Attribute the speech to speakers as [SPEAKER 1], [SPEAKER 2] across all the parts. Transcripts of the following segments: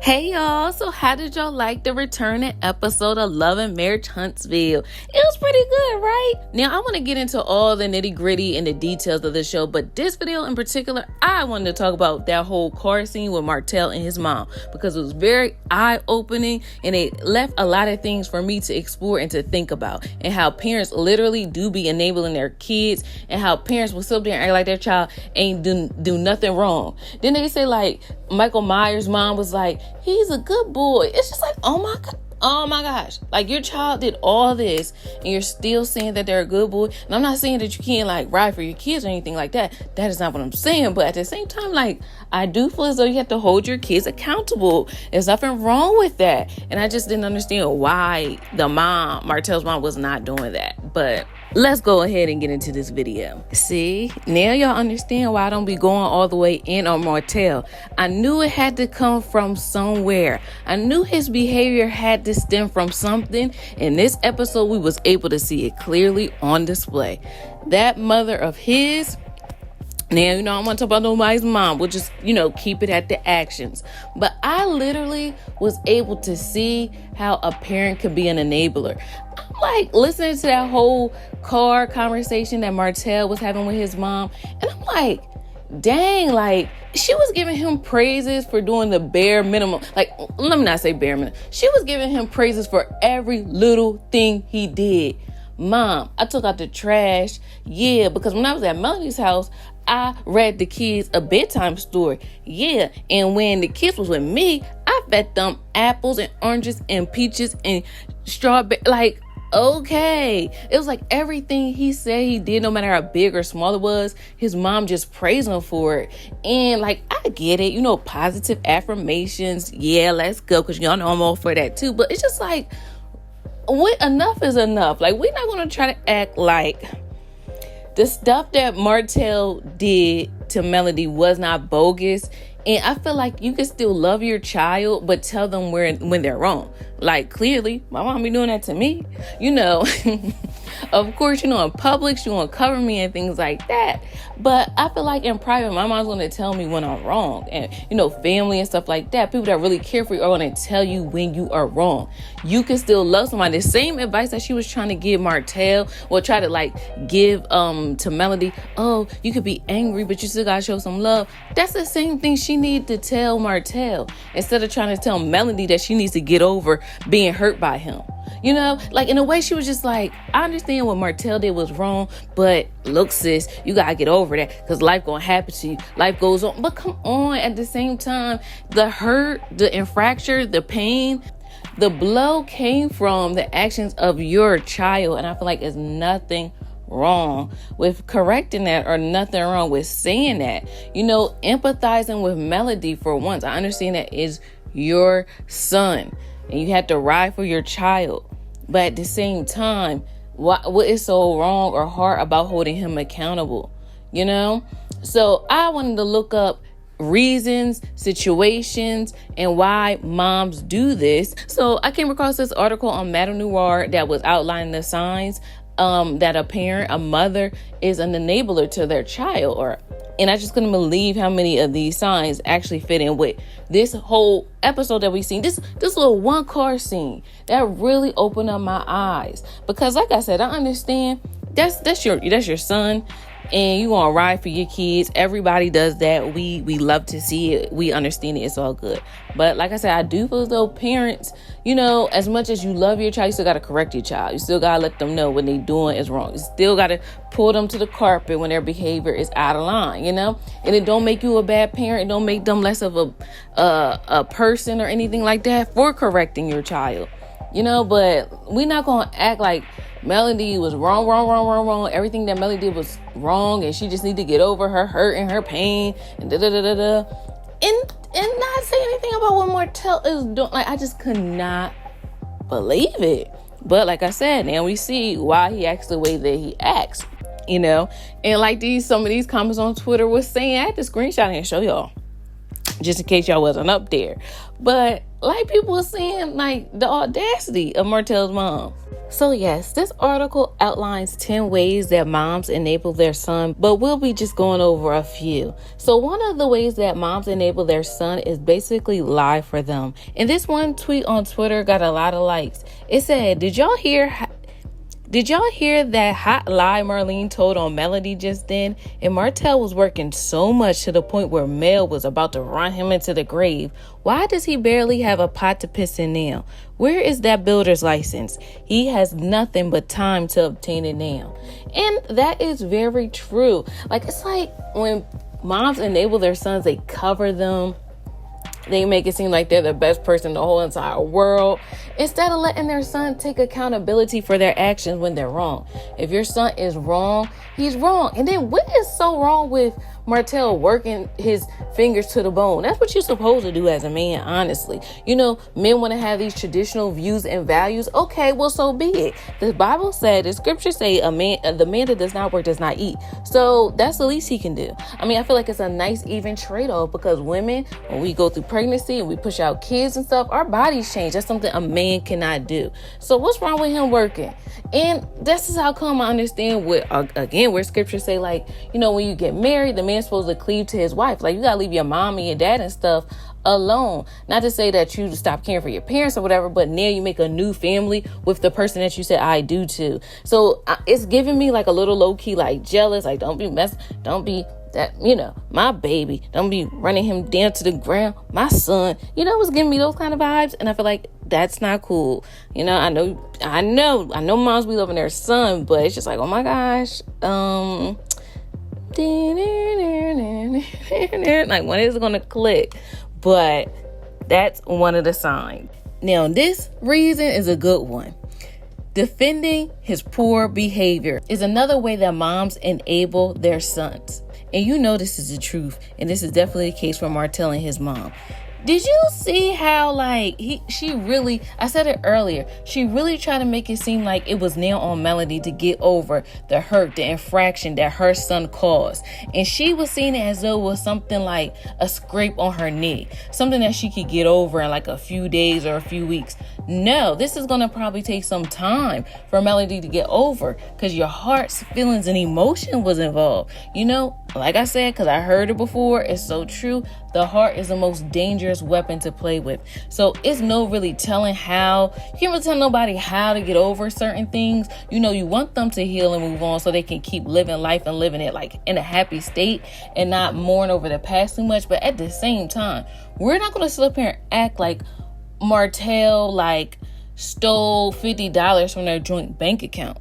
[SPEAKER 1] Hey y'all, so how did y'all like the returning episode of Love and Marriage Huntsville? It was pretty good, right? Now I want to get into all the nitty gritty and the details of the show, but this video in particular, I wanted to talk about that whole car scene with Martell and his mom because it was very eye-opening and it left a lot of things for me to explore and to think about, and how parents literally do be enabling their kids, and how parents will sit there and act like their child ain't do nothing wrong. Then they say like Michael Myers' mom was like, he's a good boy. It's just like, oh my gosh, like your child did all this and you're still saying that they're a good boy. And I'm not saying that you can't like ride for your kids or anything like that. That is not what I'm saying. But at the same time, like, I do feel as though you have to hold your kids accountable. There's nothing wrong with that. And I just didn't understand why Martell's mom was not doing that. But let's go ahead and get into this video. See, now y'all understand why I don't be going all the way in on Martell. I knew it had to come from somewhere. I knew his behavior had to stem from something. In this episode, we was able to see it clearly on display. That mother of his, now, I don't want to talk about nobody's mom. We'll just, keep it at the actions. But I literally was able to see how a parent could be an enabler. I'm like listening to that whole car conversation that Martell was having with his mom. And I'm like, dang, like she was giving him praises for doing the bare minimum. Like, let me not say bare minimum. She was giving him praises for every little thing he did. Mom, I took out the trash. Yeah, because when I was at Melanie's house, I read the kids a bedtime story. Yeah, and when the kids was with me, I fed them apples and oranges and peaches and strawberry. Like, okay. It was like everything he said he did, no matter how big or small it was, his mom just praised him for it. And like, I get it, positive affirmations. Yeah, let's go, because y'all know I'm all for that too. But it's just like, enough is enough. Like, we're not going to try to act like the stuff that Martell did to Melody was not bogus. And I feel like you can still love your child, but tell them when they're wrong. Like, clearly, my mom be doing that to me. Of course, in public, she won't cover me and things like that. But I feel like in private, my mom's going to tell me when I'm wrong. And, family and stuff like that, people that really care for you are going to tell you when you are wrong. You can still love somebody. The same advice that she was trying to give Martell, or try to give to Melody. Oh, you could be angry, but you still got to show some love. That's the same thing she needed to tell Martell, instead of trying to tell Melody that she needs to get over being hurt by him. Like, in a way, she was just like, I understand what Martell did was wrong, but look, sis, you gotta get over that, because life gonna happen to you. Life goes on. But come on, at the same time, the hurt, the infraction, the pain, the blow came from the actions of your child. And I feel like there's nothing wrong with correcting that, or nothing wrong with saying that. Empathizing with Melody for once. I understand that is your son and you had to ride for your child. But at the same time, what is so wrong or hard about holding him accountable? So I wanted to look up reasons, situations, and why moms do this. So I came across this article on Madame Noir that was outlining the signs that a mother is an enabler to their child. And I just couldn't believe how many of these signs actually fit in with this whole episode that we seen. This little one car scene that really opened up my eyes, because like I said, I understand that's your son, and you gonna ride for your kids. Everybody does that. We love to see it. We understand it. It's all good. But like I said, I do feel as though parents, as much as you love your child, you still got to correct your child. You still got to let them know when they doing is wrong. You still got to pull them to the carpet when their behavior is out of line, and it don't make you a bad parent. It don't make them less of a person or anything like that for correcting your child, but we're not going to act like Melody was wrong. Everything that Melody did was wrong, and she just need to get over her hurt and her pain and and not say anything about what Martell is doing. Like, I just could not believe it. But like I said, now we see why he acts the way that he acts, and like some of these comments on Twitter was saying, I had to screenshot and show y'all. just in case y'all wasn't up there. But like people were saying, like the audacity of Martell's mom. So yes, this article outlines 10 ways that moms enable their son, but we'll be just going over a few. So one of the ways that moms enable their son is basically lie for them. And this one tweet on Twitter got a lot of likes. It said, Did y'all hear that hot lie Marlene told on Melody just then? And Martell was working so much to the point where Mel was about to run him into the grave. Why does he barely have a pot to piss in now? Where is that builder's license? He has nothing but time to obtain it now. And that is very true. Like, it's like when moms enable their sons, they cover them. They make it seem like they're the best person in the whole entire world, instead of letting their son take accountability for their actions when they're wrong. If your son is wrong, he's wrong. And then what is so wrong with Martell working his fingers to the bone? That's what you're supposed to do as a man, honestly. You know, men want to have these traditional views and values. Okay, well, so be it. The Bible said, the scriptures say, the man that does not work does not eat. So that's the least he can do. I mean, I feel like it's a nice, even trade-off, because women, when we go through pregnancy and we push out kids and stuff, our bodies change. That's something a man cannot do. So what's wrong with him working? And this is how come I understand what, again, where scriptures say, like, you know, when you get married, the man's supposed to cleave to his wife. Like, you gotta leave your mom and your dad and stuff alone. Not to say that you stop caring for your parents or whatever, but now you make a new family with the person that you said I do to. So it's giving me like a little low key, like jealous. Like, don't be that, you know, my baby, don't be running him down to the ground. My son, you know, it's giving me those kind of vibes. And I feel like that's not cool. You know, I know moms be loving their son, but it's just like, oh my gosh, like, when is it gonna click? But that's one of the signs. Now, this reason is a good one. Defending his poor behavior is another way that moms enable their sons. And you know this is the truth, and this is definitely the case for Martell and his mom. Did you see how, like, she really, I said it earlier, she really tried to make it seem like it was now on Melody to get over the hurt, the infraction that her son caused. And she was seeing it as though it was something like a scrape on her knee, something that she could get over in like a few days or a few weeks. No, this is going to probably take some time for Melody to get over, because your heart's feelings and emotion was involved. You know, like I said, because I heard it before, it's so true. The heart is the most dangerous weapon to play with. So it's no really telling how. You can't really tell nobody how to get over certain things. You know, you want them to heal and move on so they can keep living life and living it like in a happy state and not mourn over the past too much. But at the same time, we're not going to sit up here and act like Martell like stole $50 from their joint bank account.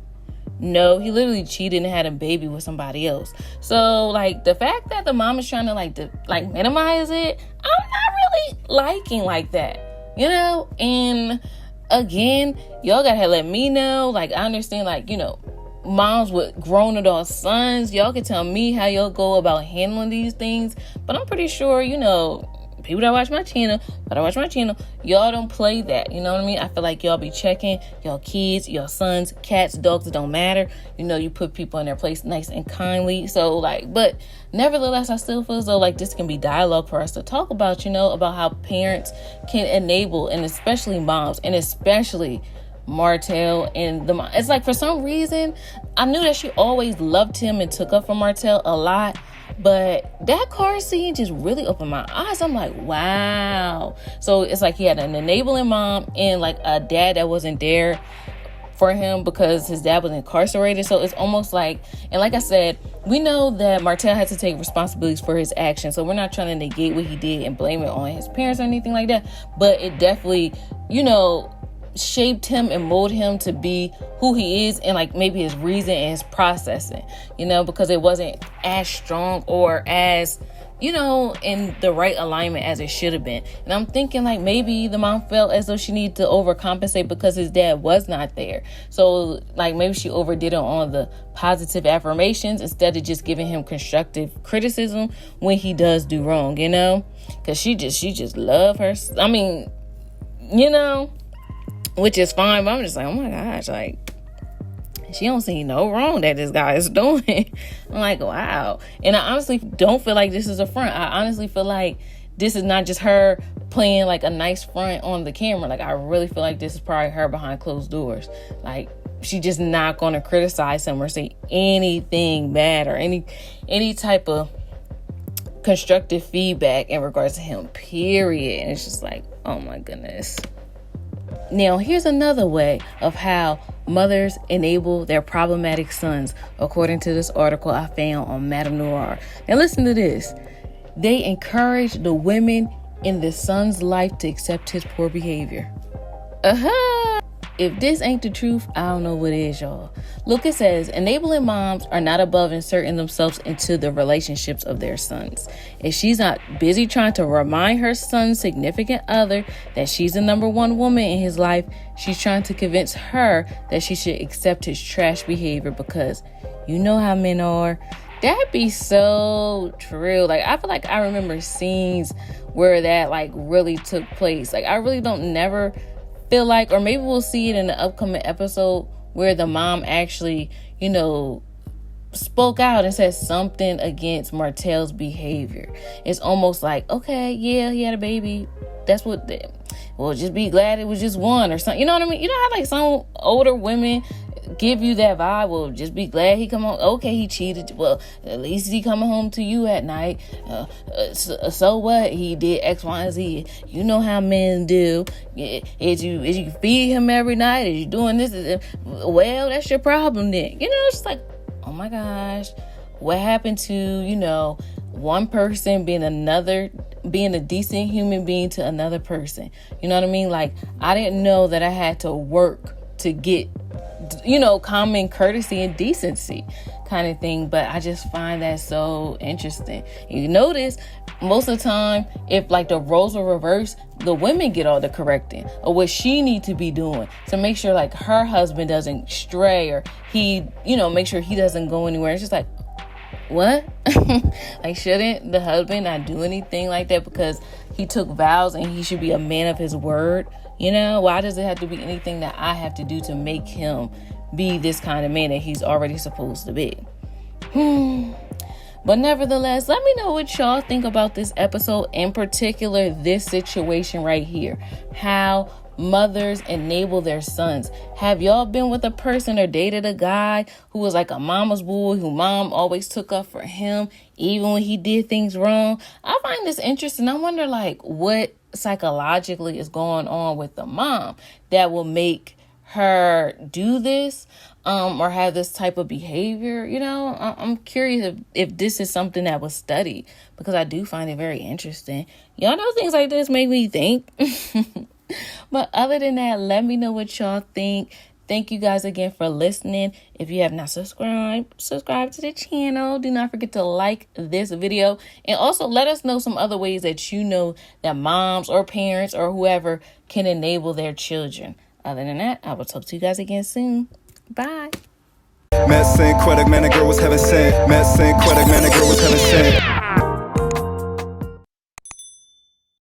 [SPEAKER 1] No, he literally cheated and had a baby with somebody else. So, like, the fact that the mom is trying to like minimize it, I'm not really liking like that, you know. And again, y'all gotta let me know. Like, I understand, like, you know, moms with grown adult sons, y'all can tell me how y'all go about handling these things. But I'm pretty sure, you know, people that watch my channel, y'all don't play that. You know what I mean? I feel like y'all be checking y'all kids, your sons, cats, dogs, it don't matter. You know, you put people in their place nice and kindly. So, like, but nevertheless, I still feel as though, like, this can be dialogue for us to talk about, you know, about how parents can enable, and especially moms, and especially Martell and the mom. It's like, for some reason, I knew that she always loved him and took up for Martell a lot. But that car scene just really opened my eyes. I'm like, wow. So it's like he had an enabling mom and like a dad that wasn't there for him because his dad was incarcerated. So it's almost like, and like I said, we know that Martell had to take responsibilities for his actions. So we're not trying to negate what he did and blame it on his parents or anything like that. But it definitely, you know, shaped him and molded him to be who he is, and like maybe his reason and his processing, you know, because it wasn't as strong or as, you know, in the right alignment as it should have been. And I'm thinking like maybe the mom felt as though she needed to overcompensate because his dad was not there. So like maybe she overdid it on the positive affirmations instead of just giving him constructive criticism when he does do wrong, you know, because she just love her. I mean, you know, which is fine, but I'm just like, oh my gosh, like, she don't see no wrong that this guy is doing. I'm like, wow. And I honestly don't feel like this is a front. I honestly feel like this is not just her playing like a nice front on the camera. Like, I really feel like this is probably her behind closed doors. Like, she just not going to criticize him or say anything bad or any type of constructive feedback in regards to him, period. And it's just like, oh my goodness. Now, here's another way of how mothers enable their problematic sons, according to this article I found on Madame Noir. Now, listen to this. They encourage the women in the son's life to accept his poor behavior. If this ain't the truth, I don't know what is, y'all. Look, it says, enabling moms are not above inserting themselves into the relationships of their sons. If she's not busy trying to remind her son's significant other that she's the number one woman in his life, she's trying to convince her that she should accept his trash behavior because you know how men are. That'd be so true. Like, I feel like I remember scenes where that like really took place. Like, I really don't never feel like, or maybe we'll see it in the upcoming episode where the mom actually, spoke out and said something against Martell's behavior. It's almost like, okay, yeah, he had a baby. That's what, well, just be glad it was just one or something. You know what I mean? You know how like some older women give you that vibe? Well, just be glad he come home. Okay, he cheated. Well, at least he coming home to you at night. So what? He did X, Y, and Z. You know how men do. Is you feed him every night? Is you doing this? Well, that's your problem then. It's like, oh my gosh, what happened to, one person being a decent human being to another person? You know what I mean? Like, I didn't know that I had to work to get, common courtesy and decency kind of thing. But I just find that so interesting. You notice most of the time, if like the roles are reversed, the women get all the correcting or what she need to be doing to make sure like her husband doesn't stray or he, make sure he doesn't go anywhere. It's just like, what? Like, shouldn't the husband not do anything like that because he took vows and he should be a man of his word? Why does it have to be anything that I have to do to make him be this kind of man that he's already supposed to be? But nevertheless, let me know what y'all think about this episode, in particular, this situation right here. How mothers enable their sons. Have y'all been with a person or dated a guy who was like a mama's boy, who mom always took up for him, even when he did things wrong? I find this interesting. I wonder like what psychologically is going on with the mom that will make her do this or have this type of behavior. I'm curious if this is something that was studied, because I do find it very interesting. Y'all know things like this make me think. But other than that, let me know what y'all think. Thank you guys again for listening. If you have not subscribed to the channel. Do not forget to like this video. And also let us know some other ways that that moms or parents or whoever can enable their children. Other than that, I will talk to you guys again soon. Bye.
[SPEAKER 2] Synquette, man, the girl was heaven sent. Synquette, man, the girl was heaven sent.